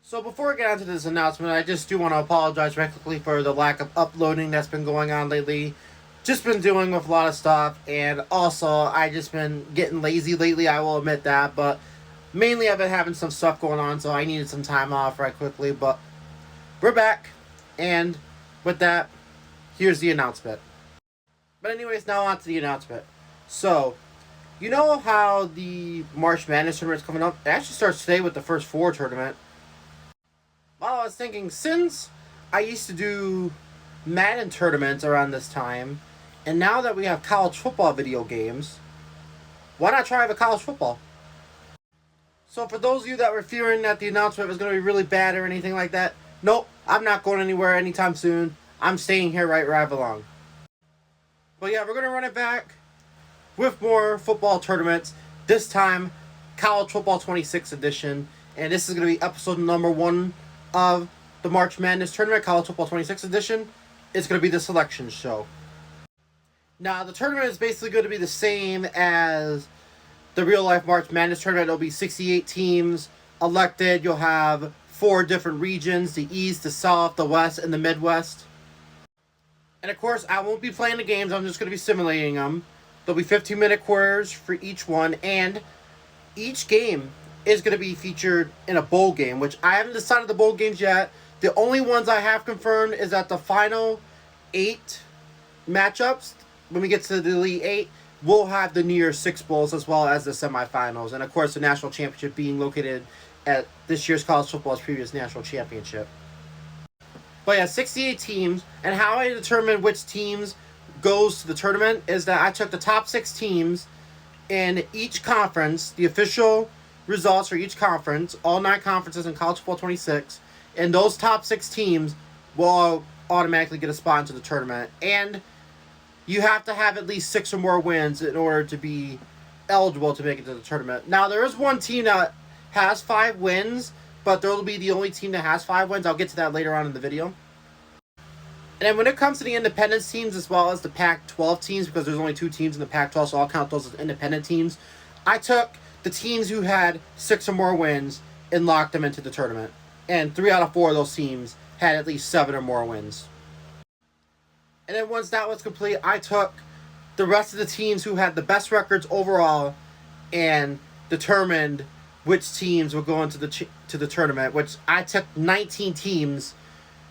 So before I get onto this announcement, I just do want to apologize very quickly for the lack of uploading that's been going on lately. Just been dealing with a lot of stuff, and also I just been getting lazy lately. I will admit that, but mainly I've been having some stuff going on, so I needed some time off right quickly. But we're back, and with that, here's the announcement. But anyways, now on to the announcement. So you know how the March Madness tournament is coming up? It actually starts today with the first four tournament. Well, I was thinking, since I used to do Madden tournaments around this time, and now that we have college football video games, why not try the college football? So for those of you that were fearing that the announcement was going to be really bad or anything like that, nope, I'm not going anywhere anytime soon. I'm staying here right where I belong. But yeah, we're going to run it back with more football tournaments. This time, College Football 26 edition. And this is going to be episode number 1 of the March Madness Tournament, College Football 26 edition. It's going to be the selection show. Now, the tournament is basically going to be the same as the real life March Madness Tournament. It'll be 68 teams elected. You'll have 4 different regions: the East, the South, the West, and the Midwest. And of course, I won't be playing the games. I'm just going to be simulating them. There'll be 15-minute quarters for each one, and each game is going to be featured in a bowl game, which I haven't decided the bowl games yet. The only ones I have confirmed is that the final 8 matchups, when we get to the Elite 8, we'll have the New Year's Six Bowls as well as the semifinals. And of course, the national championship being located at this year's college football's previous national championship. But yeah, 68 teams, and how I determine which teams goes to the tournament is that I took the top 6 teams in each conference, the official results for each conference, all 9 conferences in College Football 26, and those top 6 teams will automatically get a spot into the tournament. And you have to have at least 6 or more wins in order to be eligible to make it to the tournament. Now, there is one team that has 5 wins, but they'll be the only team that has 5 wins. I'll get to that later on in the video. And then when it comes to the independence teams as well as the Pac-12 teams, because there's only 2 teams in the Pac-12, so I'll count those as independent teams, I took the teams who had 6 or more wins and locked them into the tournament. And 3 out of 4 of those teams had at least 7 or more wins. And then once that was complete, I took the rest of the teams who had the best records overall and determined which teams would go into the tournament, which I took 19 teams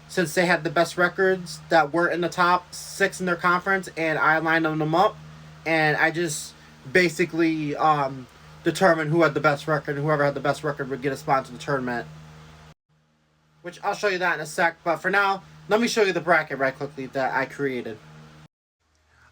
since they had the best records that weren't in the top 6 in their conference, and I lined them up, and I just basically determined who had the best record, and whoever had the best record would get a spot to the tournament. Which I'll show you that in a sec, but for now, let me show you the bracket right quickly that I created.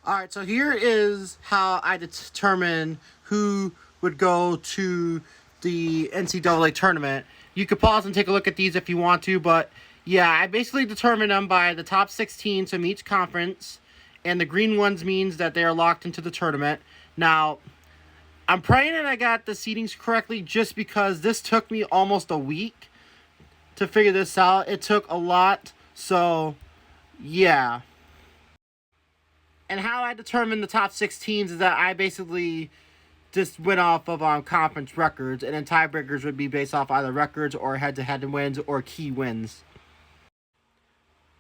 Alright, so here is how I determine who would go to the NCAA tournament. You could pause and take a look at these if you want to, but yeah, I basically determine them by the top 16 from each conference, and the green ones means that they are locked into the tournament. Now, I'm praying that I got the seedings correctly, just because this took me almost a week to figure this out. It took a lot, so yeah. And how I determined the top 6 teams is that I basically just went off of conference records, and then tiebreakers would be based off either records or head-to-head wins or key wins.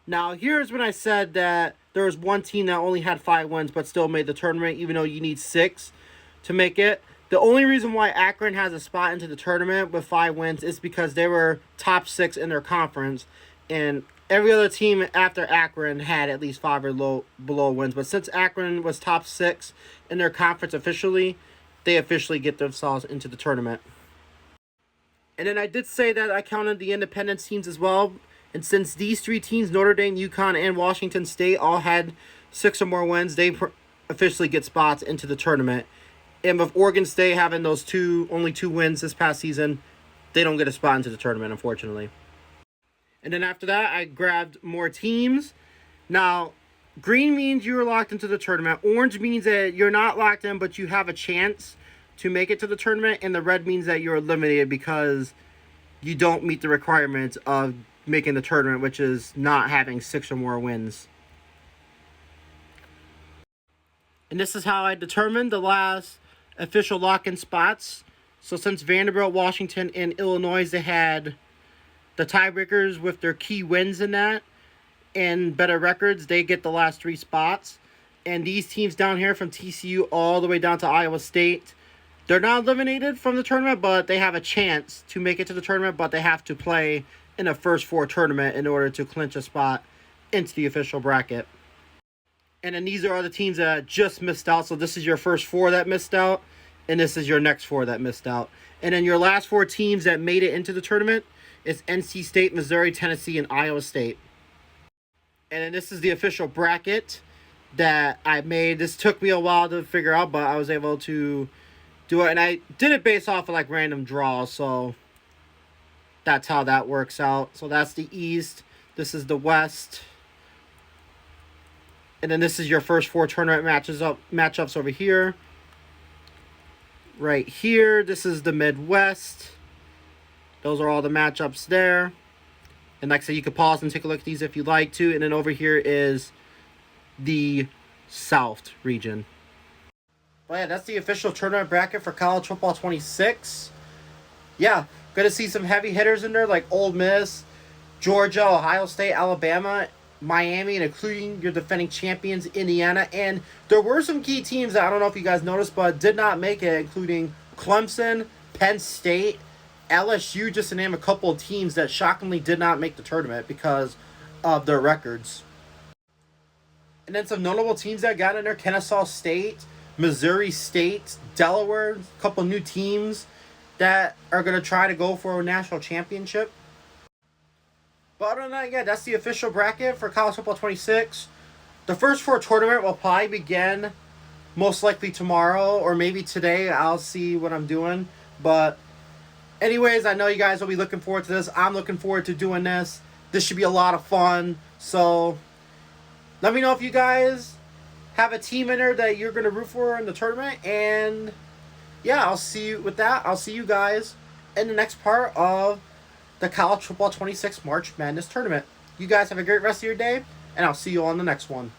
Now, here's when I said that there was one team that only had 5 wins but still made the tournament, even though you need 6 to make it. The only reason why Akron has a spot into the tournament with 5 wins is because they were top 6 in their conference, and every other team after Akron had at least 5 or below wins. But since Akron was top 6 in their conference officially, they officially get themselves into the tournament. And then I did say that I counted the independent teams as well. And since these 3 teams, Notre Dame, UConn, and Washington State, all had 6 or more wins, they officially get spots into the tournament. And with Oregon State having those only 2 wins this past season, they don't get a spot into the tournament, unfortunately. And then after that, I grabbed more teams. Now, green means you are locked into the tournament. Orange means that you're not locked in, but you have a chance to make it to the tournament. And the red means that you're eliminated because you don't meet the requirements of making the tournament, which is not having 6 or more wins. And this is how I determined the last official lock-in spots. So since Vanderbilt, Washington, and Illinois, they had The tiebreakers with their key wins in that and better records, they get the last 3 spots. And these teams down here from TCU all the way down to Iowa State, they're not eliminated from the tournament, but they have a chance to make it to the tournament, but they have to play in a first 4 tournament in order to clinch a spot into the official bracket. And then these are all the teams that just missed out. So this is your first 4 that missed out, and this is your next 4 that missed out. And then your last 4 teams that made it into the tournament is NC State, Missouri, Tennessee, and Iowa State. And then this is the official bracket that I made. This took me a while to figure out, but I was able to do it. And I did it based off of like random draws, so that's how that works out. So that's the East. This is the West. And then this is your first 4 tournament matchups over here. Right here, this is the Midwest. Those are all the matchups there. And like I said, you can pause and take a look at these if you'd like to. And then over here is the South region. But yeah, that's the official tournament bracket for College Football 26. Yeah, going to see some heavy hitters in there like Ole Miss, Georgia, Ohio State, Alabama, Miami, and including your defending champions, Indiana. And there were some key teams that I don't know if you guys noticed, but did not make it, including Clemson, Penn State, LSU, just to name a couple of teams that shockingly did not make the tournament because of their records. And then some notable teams that got in there: Kennesaw State, Missouri State, Delaware, a couple new teams that are going to try to go for a national championship. But other than that, yeah, that's the official bracket for College Football 26. The first 4 tournament will probably begin most likely tomorrow or maybe today. I'll see what I'm doing. But anyways, I know you guys will be looking forward to this. I'm looking forward to doing this. This should be a lot of fun. So let me know if you guys have a team in there that you're going to root for in the tournament. And yeah, I'll see you with that. I'll see you guys in the next part of the College Football 26 March Madness Tournament. You guys have a great rest of your day, and I'll see you on the next one.